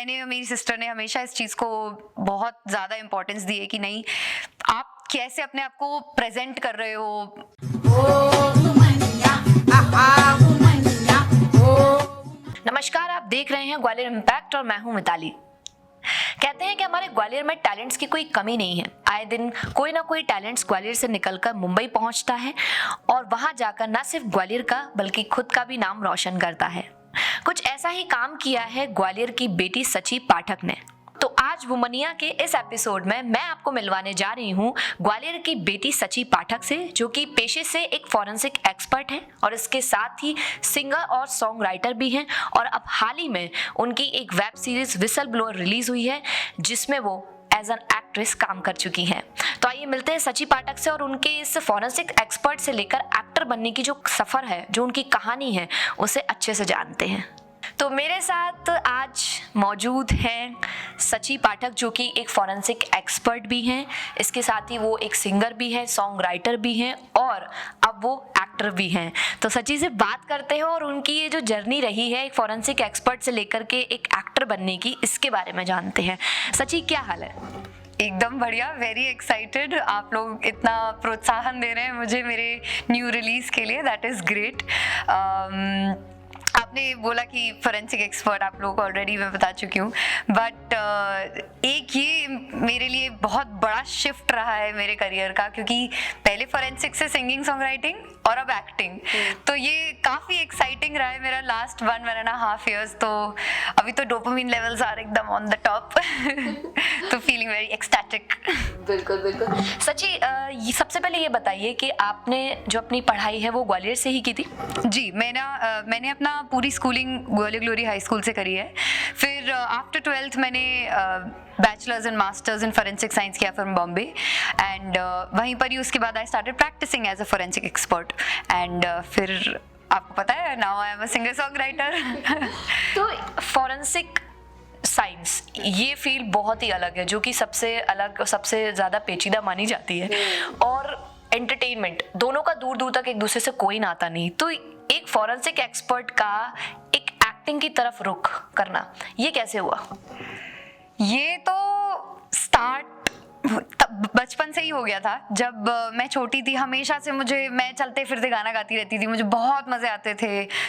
मैंने और मेरी सिस्टर ने हमेशा इस चीज़ को बहुत ज़्यादा इम्पोर्टेंस दी है कि नहीं, आप कैसे अपने आप को प्रेजेंट कर रहे हो। नमस्कार, आप देख रहे हैं ग्वालियर इम्पैक्ट और मैं हूं मिताली। कहते हैं कि हमारे ग्वालियर में टैलेंट्स की कोई कमी नहीं है। आए दिन कोई ना कोई टैलेंट्स ग्वालियर से निकलकर मुंबई पहुंचता है और वहां जाकर न सिर्फ ग्वालियर का बल्कि खुद का भी नाम रोशन करता है। कुछ ऐसा ही काम किया है ग्वालियर की बेटी सची पाठक ने। तो आज वुमनिया के इस एपिसोड में मैं आपको मिलवाने जा रही हूँ ग्वालियर की बेटी सची पाठक से, जो कि पेशे से एक फॉरेंसिक एक्सपर्ट है और इसके साथ ही सिंगर और सॉन्ग राइटर भी हैं। और अब हाल ही में उनकी एक web series whistle blower release हुई है जिसमें वो एज एन एक्ट्रेस काम कर चुकी हैं। तो आइए मिलते हैं सची पाठक से और उनके इस फॉरेंसिक एक्सपर्ट से लेकर एक्टर बनने की जो सफ़र है, जो उनकी कहानी है, उसे अच्छे से जानते हैं। तो मेरे साथ आज मौजूद हैं सची पाठक, जो कि एक फॉरेंसिक एक्सपर्ट भी हैं, इसके साथ ही वो एक सिंगर भी है, सॉन्ग राइटर भी हैं और अब वो एक्टर भी हैं। तो सची से बात करते हैं और उनकी ये जो जर्नी रही है एक फॉरेंसिक एक्सपर्ट से लेकर के एक एक्टर बनने की, इसके बारे में जानते हैं। सची, क्या हाल है? एकदम बढ़िया, वेरी एक्साइटेड। आप लोग इतना प्रोत्साहन दे रहे हैं मुझे मेरे न्यू रिलीज के लिए, दैट इज़ ग्रेट। आपने बोला कि फॉरेंसिक एक्सपर्ट, आप लोगों को ऑलरेडी मैं बता चुकी हूँ, बट एक ये मेरे लिए बहुत बड़ा शिफ्ट रहा है मेरे करियर का, क्योंकि पहले फॉरेंसिक से सिंगिंग, सॉन्ग राइटिंग और अब एक्टिंग। तो ये काफ़ी एक्साइटिंग रहा है मेरा लास्ट 1.5 years। तो अभी तो डोपामिन लेवल्स आर एकदम ऑन द टॉप तो फीलिंग वेरी एक्सटैटिक। बिल्कुल बिल्कुल। सची, सबसे पहले ये बताइए कि आपने जो अपनी पढ़ाई है वो ग्वालियर से ही की थी? जी, मैंने अपना पूरी schooling Gwalior glory high school से करी है। फिर आफ्टर 12th मैंने bachelors and masters in forensic science किया फ्रॉम बॉम्बे एंड वहीं पर ही उसके बाद I started practising as a forensic expert and फिर आपको पता है, now I am a singer song writer. तो फॉरेंसिक साइंस ये फील्ड बहुत ही अलग है, जो कि सबसे अलग और सबसे ज़्यादा पेचीदा मानी जाती है, और एंटरटेनमेंट दोनों का दूर दूर तक एक दूसरे से कोई नाता नहीं। तो एक फॉरेंसिक एक्सपर्ट का एक एक्टिंग की तरफ रुख करना, ये कैसे हुआ? ये तो स्टार्ट बचपन से ही हो गया था। जब मैं छोटी थी, हमेशा से मैं चलते फिरते गाना गाती रहती थी, मुझे बहुत मजे आते थे।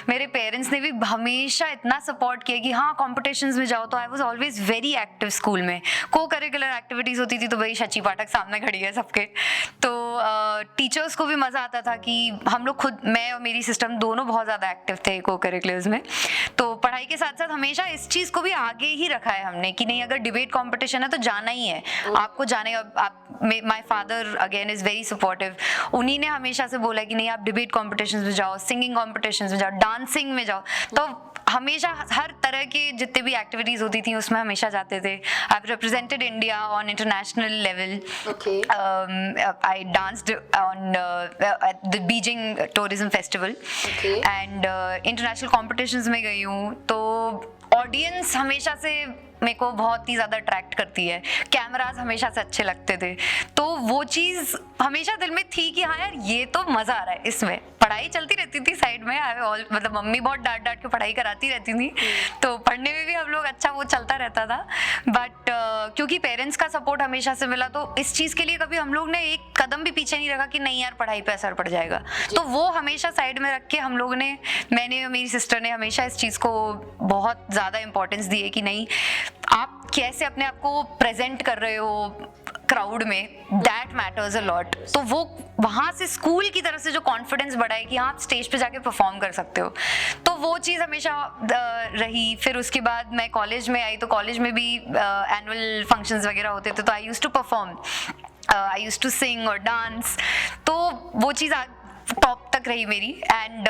मेरे पेरेंट्स ने भी हमेशा इतना सपोर्ट किया कि हाँ, कॉम्पिटिशन्स में जाओ। तो I was always very active school में। को करिकुलर एक्टिविटीज़ होती थी तो वही सची पाठक सामने खड़ी है सबके। तो टीचर्स को भी मज़ा आता था कि हम लोग खुद, मैं और मेरी सिस्टर दोनों बहुत ज़्यादा एक्टिव थे को करिकुलर्स में। तो पढ़ाई के साथ साथ हमेशा इस चीज़ को भी आगे ही रखा है हमने कि नहीं, अगर डिबेट कॉम्पिटिशन है तो जाना ही है, आपको जाने। My father again is very supportive. उन्हीं ने हमेशा से बोला कि नहीं, आप डिबेट कॉम्पिटिशन्स में जाओ, सिंगिंग कॉम्पिटिशन्स में जाओ, डांसिंग में जाओ। तो हमेशा हर तरह की जितने भी एक्टिविटीज़ होती थी उसमें हमेशा जाते थे। I represented India on international level. I danced on the Beijing tourism festival and international competitions में गई हूँ। तो ऑडियंस हमेशा से मेरे को बहुत ही ज़्यादा अट्रैक्ट करती है, कैमराज हमेशा से अच्छे लगते थे। तो वो चीज़ हमेशा दिल में थी कि हाँ यार, ये तो मज़ा आ रहा है इसमें। पढ़ाई चलती रहती थी साइड में, मतलब मम्मी बहुत डांट के पढ़ाई कराती रहती थी, तो पढ़ने में भी हम लोग अच्छा वो चलता रहता था। बट क्योंकि पेरेंट्स का सपोर्ट हमेशा से मिला, तो इस चीज़ के लिए कभी हम लोग ने एक कदम भी पीछे नहीं रखा कि नहीं यार, पढ़ाई पे असर पड़ जाएगा। तो वो हमेशा साइड में रख के हम लोग ने, मैंने और मेरी सिस्टर ने हमेशा इस चीज़ को बहुत ज़्यादा इंपॉर्टेंस दी है कि नहीं, आप कैसे अपने आप को प्रेजेंट कर रहे हो क्राउड में, दैट मैटर्स अ लॉट। तो वो वहाँ से स्कूल की तरफ से जो कॉन्फिडेंस बढ़ा है कि आप स्टेज पे जाके परफॉर्म कर सकते हो, तो वो चीज़ हमेशा रही। फिर उसके बाद मैं कॉलेज में आई, तो कॉलेज में भी एनुअल फंक्शंस वगैरह होते थे, तो I used to perform, I used to sing और डांस। तो वो चीज़ टॉप तक रही मेरी। And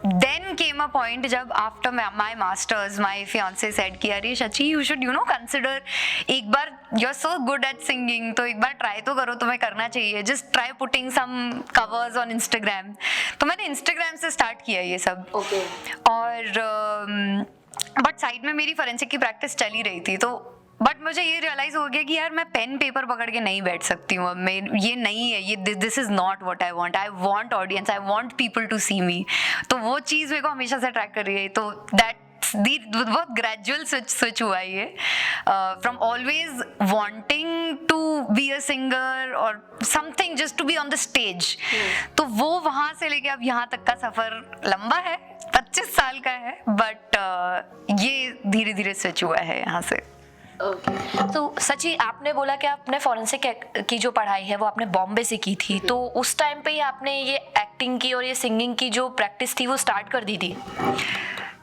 then came a point जब after my masters my fiance said कि अरे शची, यू शुड कंसिडर, एक बार you are so good at singing, तो एक बार ट्राई तो करो, तुम्हें करना चाहिए, just try putting some covers on Instagram. तो मैंने इंस्टाग्राम से स्टार्ट किया ये सब। और बट साइड में मेरी फॉरेंसिक की प्रैक्टिस चली रही थी। तो बट मुझे ये रियलाइज हो गया कि यार, मैं पेन पेपर पकड़ के नहीं बैठ सकती हूँ अब। मैं, ये नहीं है, ये this is not what I want audience, I want people to see me. तो वो चीज़ मेरे को हमेशा से अट्रैक्ट कर रही है। तो दैट बहुत ग्रेजुअल स्विच हुआ है ये, from always wanting to be a singer और something just to be on the stage, तो वो वहां से लेके अब यहाँ तक का सफर लंबा है, 25 साल का है, बट ये धीरे धीरे स्विच हुआ है यहाँ से। तो सची, आपने बोला कि आपने फॉरेंसिक की जो पढ़ाई है वो आपने बॉम्बे से की थी, तो उस टाइम पे ही आपने ये एक्टिंग की और ये सिंगिंग की जो प्रैक्टिस थी वो स्टार्ट कर दी थी?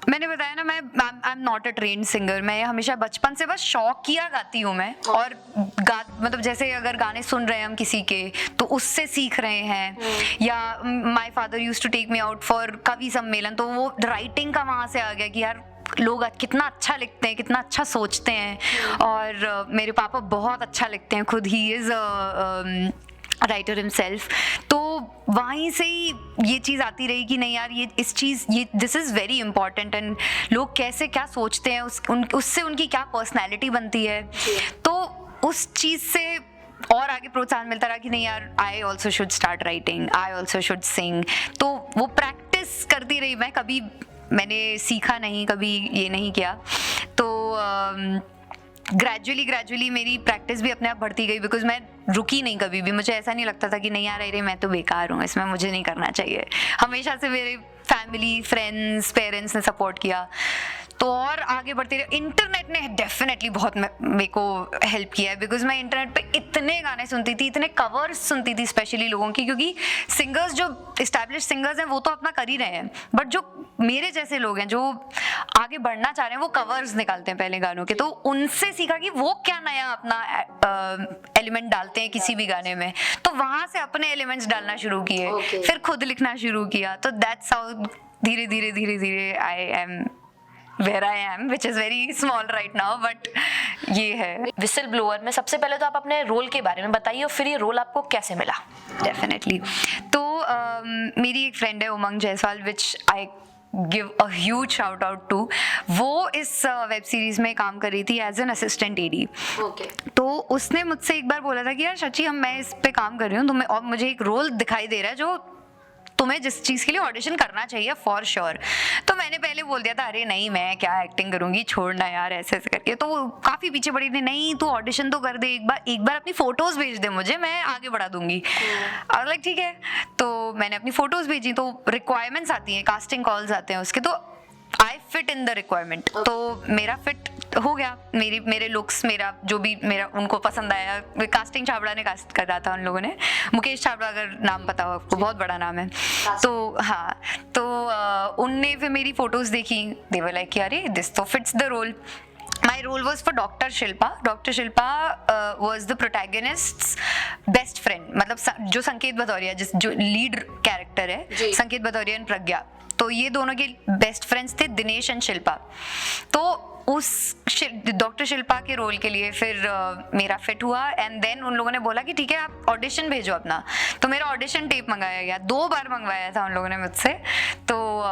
मैंने बताया ना, मैं I am not a trained singer, मैं हमेशा बचपन से बस शौक किया गाती हूँ मैं, और मतलब जैसे अगर गाने सुन रहे हैं हम किसी के तो उससे सीख रहे हैं, या my father used to take me out for कवि सम्मेलन, तो वो राइटिंग का वहाँ से आ गया कि यार लोग कितना अच्छा लिखते हैं, कितना अच्छा सोचते हैं, और मेरे पापा बहुत अच्छा लिखते हैं खुद, ही इज़ राइटर हिमसेल्फ, तो वहीं से ही ये चीज़ आती रही कि नहीं यार ये this is very important, and लोग कैसे क्या सोचते हैं उससे उनकी क्या पर्सनैलिटी बनती है, तो उस चीज़ से और आगे प्रोत्साहन मिलता रहा कि नहीं यार I also should start writing, I also should सिंग, तो वो प्रैक्टिस करती रही मैं, कभी मैंने सीखा नहीं, कभी ये नहीं किया, तो ग्रेजुअली मेरी प्रैक्टिस भी अपने आप बढ़ती गई, बिकॉज मैं रुकी नहीं कभी भी, मुझे ऐसा नहीं लगता था कि नहीं यार अरे मैं तो बेकार हूँ, इसमें मुझे नहीं करना चाहिए, हमेशा से मेरे फैमिली, फ्रेंड्स, पेरेंट्स ने सपोर्ट किया, तो और आगे बढ़ते रहे। इंटरनेट ने डेफिनेटली बहुत मेरे को हेल्प किया है, बिकॉज मैं इंटरनेट पे इतने गाने सुनती थी, इतने कवर्स सुनती थी स्पेशली लोगों की, क्योंकि सिंगर्स जो इस्टेब्लिश सिंगर्स हैं वो तो अपना कर ही रहे हैं, बट जो मेरे जैसे लोग हैं जो आगे बढ़ना चाह रहे हैं वो कवर्स निकालते हैं पहले गानों के, तो उनसे सीखा कि वो क्या नया अपना एलिमेंट डालते हैं किसी भी गाने में, तो वहां से अपने एलिमेंट्स डालना शुरू किए, फिर खुद लिखना शुरू किया, तो दैट्स हाउ धीरे धीरे I am where I am, which is very small right now, but ये है। विसल ब्लोअर में सबसे पहले तो आप अपने रोल के बारे में बताइए और फिर ये रोल आपको कैसे मिला? डेफिनेटली, तो मेरी एक फ्रेंड है Umang Jaiswal, which I give a huge shout out to, वो इस वेब सीरीज में काम कर रही थी एज एन असिस्टेंट एडी। तो उसने मुझसे एक बार बोला था कि यार शची, मैं इस पे काम कर रही हूँ, और मुझे एक रोल दिखाई दे रहा है जो तुम्हें जिस चीज़ के लिए ऑडिशन करना चाहिए फॉर श्योर। तो मैंने पहले बोल दिया था अरे नहीं मैं क्या एक्टिंग करूंगी, छोड़ना यार ऐसे ऐसे करके, तो वो काफ़ी पीछे पड़ी थी, नहीं तू ऑडिशन तो कर दे, एक बार अपनी फ़ोटोज़ भेज दे मुझे, मैं आगे बढ़ा दूंगी। और लाइक ठीक है, तो मैंने अपनी फ़ोटोज़ भेजी, तो रिक्वायरमेंट्स आती हैं, कास्टिंग कॉल्स आते हैं उसके, तो I fit in the requirement, तो मेरा फिट हो गया, मेरे लुक्स, मेरा जो भी मेरा उनको पसंद आया। कास्टिंग छाबड़ा ने कास्ट करा था उन लोगों ने, मुकेश छाबड़ा अगर नाम पता हो आपको, बहुत बड़ा नाम है। तो हाँ, तो उनने फिर मेरी फोटोज देखी, दे वर लाइक अरे दिस तो fits the role. My role was for Dr. Shilpa. Dr. Shilpa was the protagonist's best friend. मतलब जो संकेत भदौरिया, जो लीड कैरेक्टर है, संकेत भदौरिया एंड प्रज्ञा, तो ये दोनों के बेस्ट फ्रेंड्स थे, दिनेश एंड शिल्पा। तो उस डॉक्टर शिल्पा के रोल के लिए फिर मेरा फिट हुआ, एंड देन उन लोगों ने बोला कि ठीक है आप ऑडिशन भेजो अपना, तो मेरा ऑडिशन टेप मंगाया गया, 2 बार मंगवाया था उन लोगों ने मुझसे, तो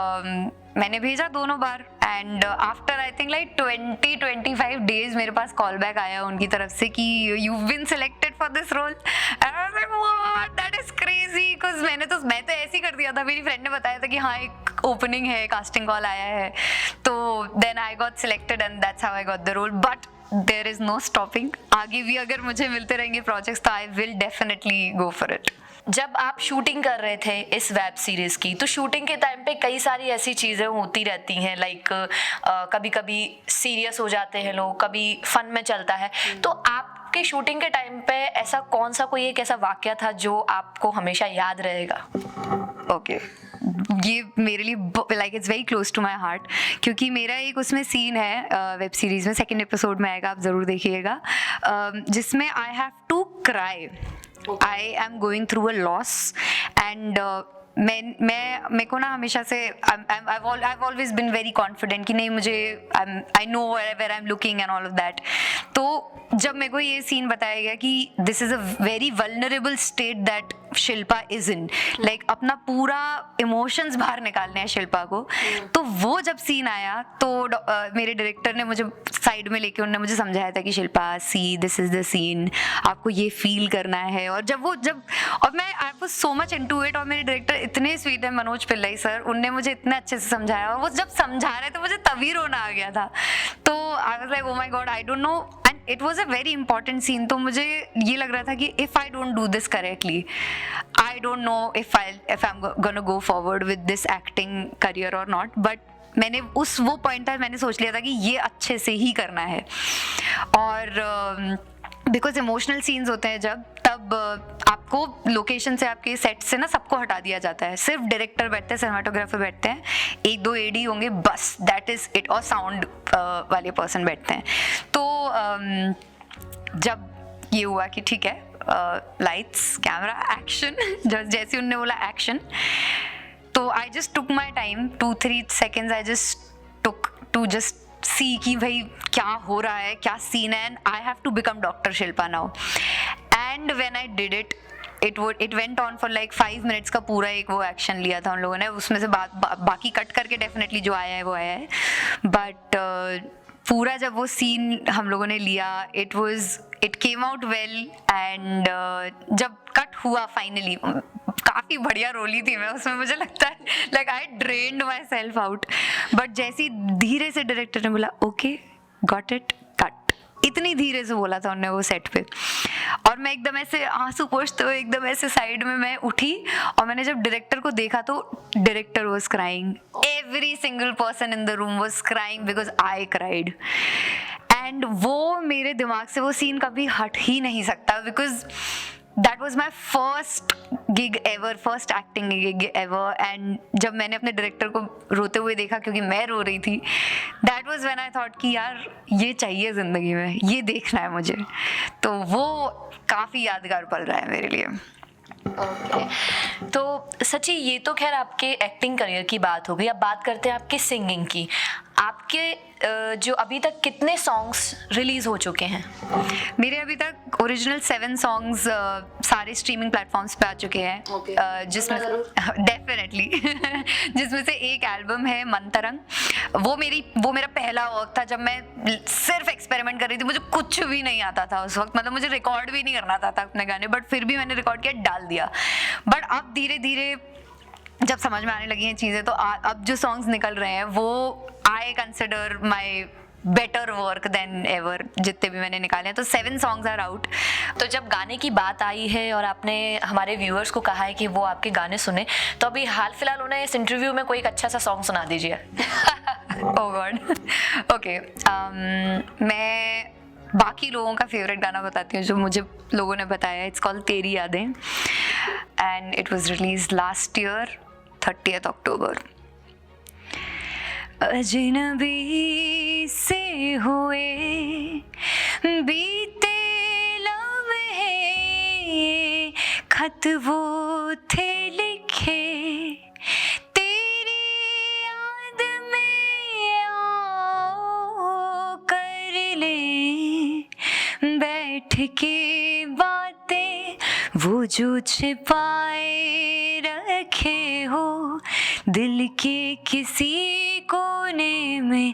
मैंने भेजा दोनों बार, and after I think like 20-25 days मेरे पास कॉल बैक आया उनकी तरफ से कि you been selected for this role, and I was like what, that is crazy, because मैं तो ऐसे ही कर दिया था, मेरी फ्रेंड ने बताया था कि हाँ एक ओपनिंग है, कास्टिंग कॉल आया है, तो then I got selected and that's how I got the role, but there is no stopping, आगे भी अगर मुझे मिलते रहेंगे प्रोजेक्ट्स तो I will definitely go for it. जब आप शूटिंग कर रहे थे इस वेब सीरीज की, तो शूटिंग के टाइम पे कई सारी ऐसी चीज़ें होती रहती हैं, लाइक कभी कभी सीरियस हो जाते हैं लोग, कभी फन में चलता है, तो आपके शूटिंग के टाइम पे ऐसा कौन सा कोई एक ऐसा वाकया था जो आपको हमेशा याद रहेगा? ओके, ये मेरे लिए like it's very close to my heart, क्योंकि मेरा एक उसमें सीन है वेब सीरीज में, 2nd एपिसोड में आएगा, आप ज़रूर देखिएगा, जिसमें I have to cry, I am going through a loss, and मेरे को ना हमेशा से I've always been very confident कि नहीं मुझे I know where I'm looking and all of that, तो जब मेरे को ये सीन बताया गया कि this is a very vulnerable state that Shilpa is in, like अपना पूरा इमोशंस बाहर निकालने हैं शिल्पा को, तो वो जब सीन आया तो मेरे डायरेक्टर ने मुझे साइड में लेके उन्होंने मुझे समझाया था कि Shilpa see this is the scene, आपको ये फील करना है। और जब और मैं I was so much into it, और मेरे डायरेक्टर इतने स्वीट है, मनोज पिल्लई सर, उनने मुझे इतने अच्छे से समझाया, और वो जब समझा रहे थे मुझे तभी रोना आ गया था। तो I was like oh my God, I don't know, and it was a very important scene. तो मुझे ये लग रहा था कि if I don't do this correctly, I don't know if I am gonna go forward with this acting career और not, but मैंने वो पॉइंट था, मैंने सोच लिया था कि ये अच्छे से ही करना है। और बिकॉज इमोशनल सीन्स होते हैं जब, तब आपको लोकेशन से, आपके सेट से ना सबको हटा दिया जाता है, सिर्फ डायरेक्टर बैठते हैं, सिनेमाटोग्राफर बैठते हैं, 1-2 एडी होंगे बस, दैट इज इट, और साउंड वाले पर्सन बैठते हैं। तो जब ये हुआ कि ठीक है, लाइट्स कैमरा एक्शन, जैसे उनने बोला एक्शन, तो I just took my time, 2-3 seconds I just took to just see कि भाई क्या हो रहा है, क्या सीन है, and I have to become doctor Shilpa now. And when I did it, it went on for like 5 minutes का पूरा एक वो एक्शन लिया था उन लोगों ने, उसमें से बाकी कट करके डेफिनेटली जो आया है वो आया है, बट पूरा जब वो सीन हम लोगों ने लिया, it came out well, and जब कट हुआ फाइनली, काफ़ी बढ़िया रोली थी मैं उसमें, मुझे लगता है like I drained my self out, but जैसे धीरे से डायरेक्टर ने बोला ओके गॉट इट कट, इतनी धीरे से बोला था उन्होंने वो सेट पे, और मैं एकदम ऐसे आंसू पोंछते हुए एकदम ऐसे साइड में मैं उठी, और मैंने जब डायरेक्टर को देखा तो director was crying, every single person in the room was crying because I cried, and वो मेरे दिमाग से वो सीन कभी हट ही नहीं सकता, because that was my first gig ever, first acting gig ever, and जब मैंने अपने डायरेक्टर को रोते हुए देखा, क्योंकि मैं रो रही थी, that was when I thought कि यार ये चाहिए ज़िंदगी में, ये देखना है मुझे, तो वो काफ़ी यादगार पल रहा है मेरे लिए। ओके तो सच्ची, ये तो खैर आपके एक्टिंग करियर की बात हो गई, अब बात करते हैं आपके सिंगिंग की। आपके जो अभी तक कितने सॉन्ग्स रिलीज हो चुके हैं? मेरे अभी तक ओरिजिनल 7 सॉन्ग्स सारे स्ट्रीमिंग प्लेटफॉर्म्स पे आ चुके हैं, जिसमें डेफिनेटली जिसमें से एक एल्बम है मंतरंग, वो मेरा पहला वर्क था, जब मैं सिर्फ एक्सपेरिमेंट कर रही थी, मुझे कुछ भी नहीं आता था उस वक्त, मतलब मुझे रिकॉर्ड भी नहीं करना आता था अपने गाने, बट फिर भी मैंने रिकॉर्ड किया, डाल दिया। बट अब धीरे धीरे जब समझ में आने लगी हैं चीज़ें, तो अब जो सॉन्ग्स निकल रहे हैं वो I consider my better work then ever, जितने भी मैंने निकाले हैं, तो 7 सॉन्ग्स आर आउट। तो जब गाने की बात आई है और आपने हमारे व्यूअर्स को कहा है कि वो आपके गाने सुने, तो अभी हाल फिलहाल उन्हें इस इंटरव्यू में कोई एक अच्छा सा सॉन्ग सुना दीजिए। ओह गॉड, ओके, मैं बाकी लोगों का फेवरेट गाना बताती हूँ जो मुझे लोगों ने बताया, इट्स कॉल्ड तेरी यादें, and it was release last year 30th October। अजनबी से हुए बीते लम्हे, खत वो थे लिखे, तेरी याद में आओ कर ले बैठ के बातें, वो जो छिपाए रखे हो दिल के किसी कोने में,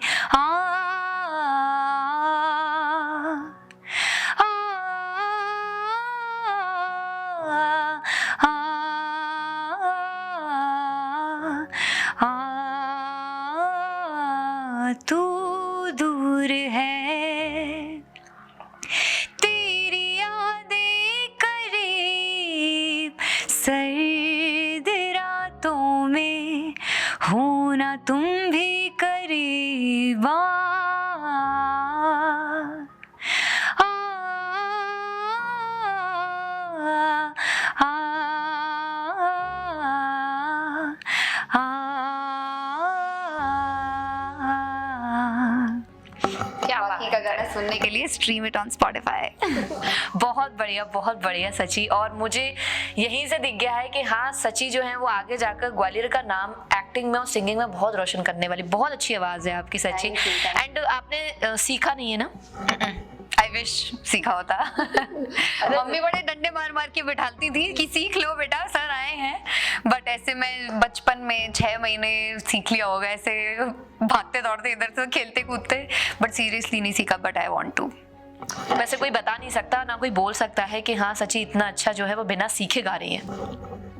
तू दूर है, तेरी यादें करीब, सर्द रातों में होना तुम भी करीब। गाना सुनने के लिए स्ट्रीम इट ऑन स्पॉटिफाई। बहुत बढ़िया सची। और मुझे यहीं से दिख गया है कि हाँ, सची जो है वो आगे जाकर ग्वालियर का नाम एक्टिंग में और सिंगिंग में बहुत रोशन करने वाली। बहुत अच्छी आवाज है आपकी सची। Thank you. एंड आपने सीखा नहीं है ना? आई विश सीखा होता। मम्मी बड़े डंडे मार मार के बिठाती थी कि सीख लो बेटा, सर आए हैं, बट ऐसे मैं बचपन में 6 महीने सीख लिया होगा, ऐसे भागते दौड़ते इधर से खेलते कूदते, बट सीरियसली नहीं सीखा, बट आई वांट टू। वैसे कोई बता नहीं सकता, ना कोई बोल सकता है कि हाँ सची इतना अच्छा जो है वो बिना सीखे गा रही है।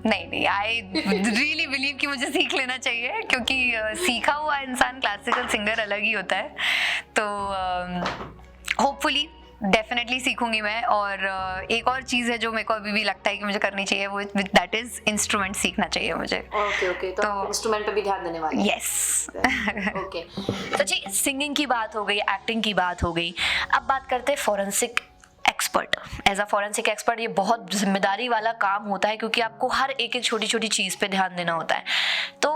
नहीं, आई रियली बिलीव कि मुझे सीख लेना चाहिए, क्योंकि सीखा हुआ इंसान क्लासिकल सिंगर अलग ही होता है। तो होपफुली डेफिनेटली सीखूंगी मैं। और एक और चीज़ है जो मेरे को अभी भी लगता है कि मुझे करनी चाहिए, वो दैट इज इंस्ट्रूमेंट सीखना चाहिए मुझे। ओके, तो इंस्ट्रूमेंट पे भी ध्यान देने वाली। यस। ओके, तो जी सिंगिंग की बात हो गई, एक्टिंग की बात हो गई, अब बात करते हैं forensic expert. As a forensic expert ये बहुत जिम्मेदारी वाला काम होता है, क्योंकि आपको हर एक एक छोटी छोटी चीज़ पे ध्यान देना होता है। तो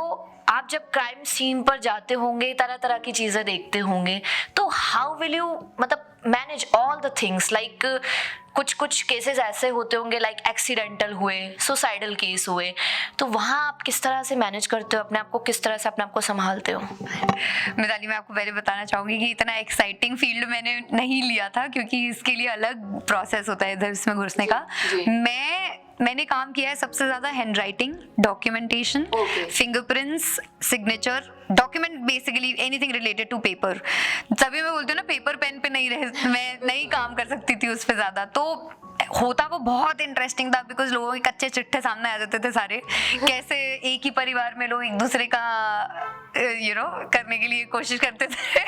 आप जब क्राइम सीन पर जाते होंगे, तरह तरह की चीज़ें देखते होंगे, तो हाउ विल यू मतलब manage all the things, like कुछ केसेस ऐसे होते होंगे लाइक एक्सीडेंटल हुए, सुसाइडल केस हुए, तो वहाँ आप किस तरह से मैनेज करते हो अपने आप को, किस तरह से अपने आप को संभालते हो? मिताली, मैं आपको पहले बताना चाहूँगी कि इतना एक्साइटिंग फील्ड मैंने नहीं लिया था, क्योंकि इसके लिए अलग प्रोसेस होता है इधर इसमें घुसने का। मैंने काम किया है सबसे ज़्यादा handwriting, documentation, fingerprints, signature, document, basically anything related to paper. तभी मैं बोलती हूँ ना, पेपर पेन पे मैं नहीं काम कर सकती थी उस पर ज़्यादा। तो होता वो बहुत इंटरेस्टिंग था, बिकॉज लोगों के कच्चे चिट्ठे सामने आ जाते थे सारे, कैसे एक ही परिवार में लोग एक दूसरे का करने के लिए कोशिश करते थे।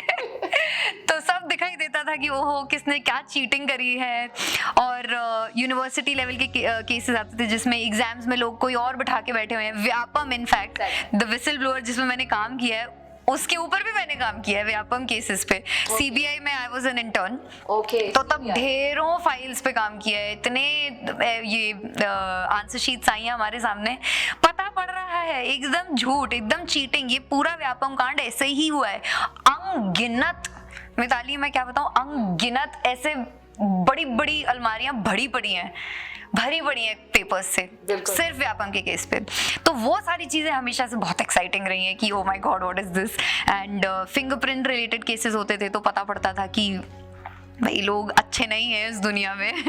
तो सब दिखाई देता था कि ओहो किसने क्या चीटिंग करी है। और यूनिवर्सिटी लेवल के केसेस आते थे जिसमें एग्जाम्स में लोग कोई और बिठा के बैठे हुए हैं। Vyapam, in fact the whistle blower जिसमें मैंने काम किया है, उसके ऊपर भी मैंने काम किया है व्यापम केसेस पे। सीबीआई में आई वाज एन इंटर्न। तो तब ढेरों फाइल्स पे काम किया है, इतने ये आंसर शीट्स आई हैं हमारे सामने, पता पड़ रहा है एकदम झूठ, एकदम चीटिंग। ये पूरा व्यापम कांड ऐसे ही हुआ है। अनगिनत, मिताली मैं क्या बताऊं, अनगिनत ऐसे बड़ी बड़ी अलमारियां भरी पड़ी हैं पेपर्स से, सिर्फ व्यापम के केस पे। तो वो सारी चीजें हमेशा से बहुत एक्साइटिंग रही हैं कि ओ my God what is this. And fingerprint related cases होते थे, तो पता पड़ता था कि भाई लोग अच्छे नहीं हैं इस दुनिया में।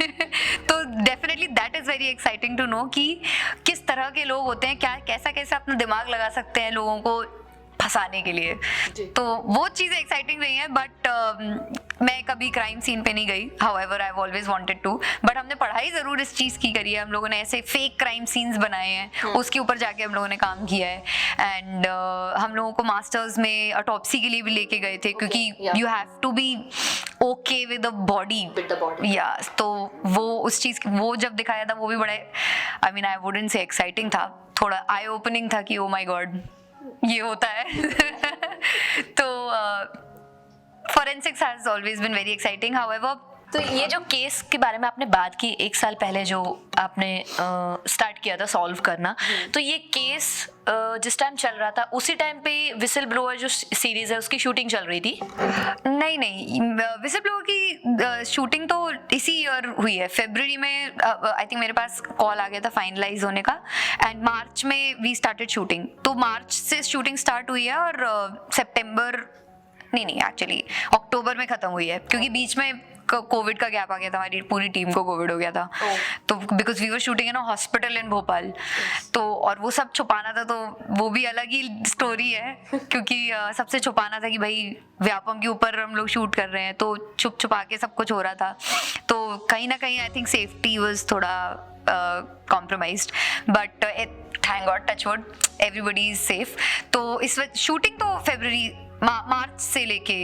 तो definitely that is very exciting to know कि किस तरह के लोग होते हैं, कैसा अपना दिमाग लगा सकते हैं लोगों को फंसाने के लिए। तो वो चीज़ें एक्साइटिंग रही हैं। बट मैं कभी क्राइम सीन पे नहीं गई, however I always wanted to. But हमने पढ़ाई ज़रूर इस चीज़ की करी है, हम लोगों ने ऐसे फेक क्राइम सीन्स बनाए हैं, उसके ऊपर जाके हम लोगों ने काम किया है। एंड हम लोगों को मास्टर्स में ऑटोप्सी के लिए भी लेके गए थे, क्योंकि you have to be okay with the body. या तो वो उस चीज़ वो जब दिखाया था वो भी बड़ा, I mean I wouldn't say exciting था, थोड़ा आई ओपनिंग था कि ओ माय गॉड ये होता है। तो forensics has always been very exciting. However, तो ये जो केस के बारे में आपने बात की 1 साल पहले जो आपने स्टार्ट किया था सॉल्व करना, तो ये केस जिस टाइम चल रहा था उसी टाइम पे विसल ब्लोअर जो सीरीज है उसकी शूटिंग चल रही थी? नहीं, विसल ब्लोअर की शूटिंग तो इसी ईयर हुई है, फरवरी में। आई थिंक मेरे पास कॉल आ गया था फाइनलाइज होने का, एंड मार्च में वी स्टार्टेड शूटिंग। तो मार्च से शूटिंग स्टार्ट हुई है और सितंबर नहीं एक्चुअली अक्टूबर में खत्म हुई है, क्योंकि बीच में कोविड का गैप आ गया था, हमारी पूरी टीम को कोविड हो गया था। तो because we were shooting in a hospital in Bhopal, तो और वो सब छुपाना था, तो वो भी अलग ही स्टोरी है, क्योंकि सबसे छुपाना था कि भाई व्यापम के ऊपर हम लोग शूट कर रहे हैं, तो छुप छुपा के सब कुछ हो रहा था। तो कहीं ना कहीं आई थिंक सेफ्टी वाज थोड़ा compromised, but thank God, touch wood, everybody is safe. तो इस वक्त शूटिंग तो फरवरी मार्च से लेके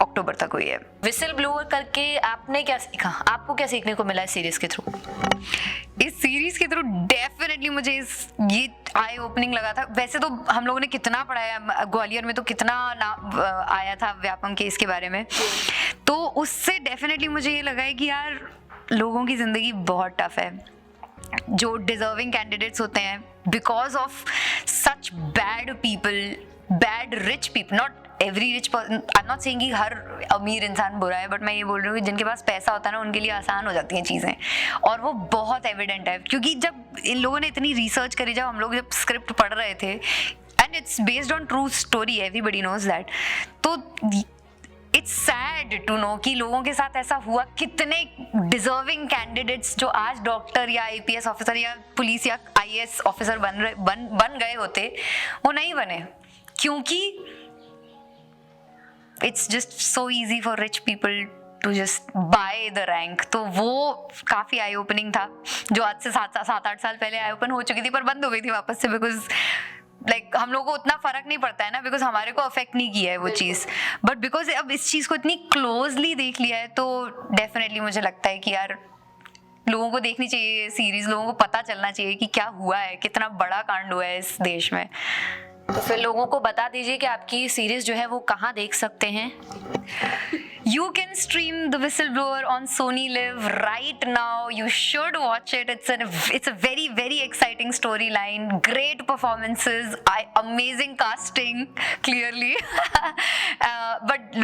अक्टूबर तक हुई है। विसल ब्लोअर करके आपने क्या सीखा, आपको क्या सीखने को मिला इस सीरीज के थ्रू? इस सीरीज के थ्रू डेफिनेटली मुझे ये आई ओपनिंग लगा था। वैसे तो हम लोगों ने कितना पढ़ाया, ग्वालियर में तो कितना आया था व्यापम केस के बारे में, तो उससे डेफिनेटली मुझे ये लगा है कि यार लोगों की जिंदगी बहुत टफ है। जो डिजर्विंग कैंडिडेट्स होते हैं, because of such bad people, bad rich people, not every rich I am not saying कि हर अमीर इंसान बुरा है, बट मैं ये बोल रही हूँ कि जिनके पास पैसा होता है ना उनके लिए आसान हो जाती हैं चीज़ें, और वो बहुत एविडेंट है। क्योंकि जब इन लोगों ने इतनी रिसर्च करी, जब हम लोग जब स्क्रिप्ट पढ़ रहे थे, and it's based on true story, everybody knows that, तो इट्स सैड टू नो कि लोगों के साथ ऐसा हुआ। कितने डिजर्विंग कैंडिडेट्स जो आज डॉक्टर या आईपीएस ऑफिसर या पुलिस या आईएएस ऑफिसर बन गए होते, वो नहीं बने, क्योंकि it's just so easy for rich people to just buy the rank. तो वो काफ़ी आई ओपनिंग था, जो आज से 7-8 साल पहले आई ओपन हो चुकी थी, पर बंद हो गई थी वापस से, बिकॉज लाइक हम लोगों को उतना फर्क नहीं पड़ता है ना, बिकॉज हमारे को अफेक्ट नहीं किया है वो चीज़, बट बिकॉज अब इस चीज़ को इतनी क्लोजली देख लिया है, तो डेफिनेटली मुझे लगता है कि यार लोगों को देखनी चाहिए सीरीज, लोगों को पता चलना चाहिए कि क्या हुआ है, कितना बड़ा कांड हुआ है इस देश में। तो फिर लोगों को बता दीजिए कि आपकी सीरीज जो है वो कहाँ देख सकते हैं। You can stream The Whistleblower on Sony Live right now. You should watch it. It's a very, very exciting storyline. Great performances, amazing casting, clearly. But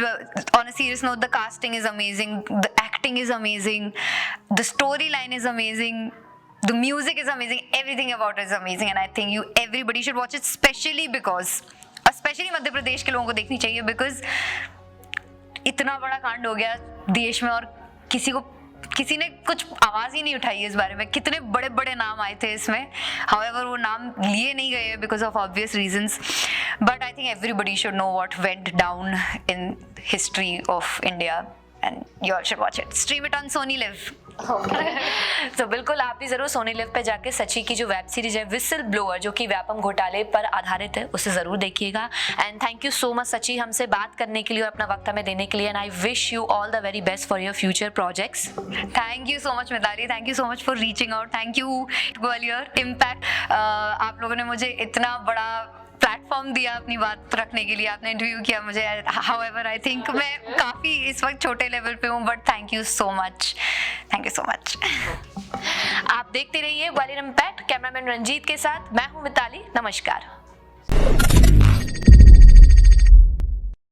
on a serious note, the casting is amazing. The acting is amazing. The storyline is amazing. The music is amazing. Everything about it is amazing, and I think everybody should watch it, especially Madhya Pradesh के लोगों को देखनी चाहिए, because इतना बड़ा कांड हो गया देश में और किसी ने कुछ आवाज ही नहीं उठाई इस बारे में। कितने बड़े बड़े नाम आए थे इसमें, हाउएवर वो नाम लिए नहीं गए because of obvious reasons, but I think everybody should know what went down in history of India, and you all should watch it. Stream it on Sony live. तो बिल्कुल आप भी जरूर सोनी लिव पे जाके सची की जो वेब सीरीज है विसल ब्लोअर, जो कि व्यापम घोटाले पर आधारित है, उसे जरूर देखिएगा। And thank you so much Sachi हमसे बात करने के लिए और अपना वक्त हमें देने के लिए, and I wish you all the very best for your future projects. Thank you so much Mitali, thank you so much for reaching out, thank you Gwalior impact. आप लोगों ने मुझे इतना बड़ा प्लेटफॉर्म दिया अपनी बात रखने के लिए, आपने इंटरव्यू किया मुझे। हाउएवर आई थिंक मैं काफ़ी इस वक्त छोटे लेवल पे हूँ, but thank you so much, thank you so much. आप देखते रहिए ग्वालियर इम्पैक्ट। कैमरामैन रंजीत के साथ मैं हूँ मिताली। नमस्कार।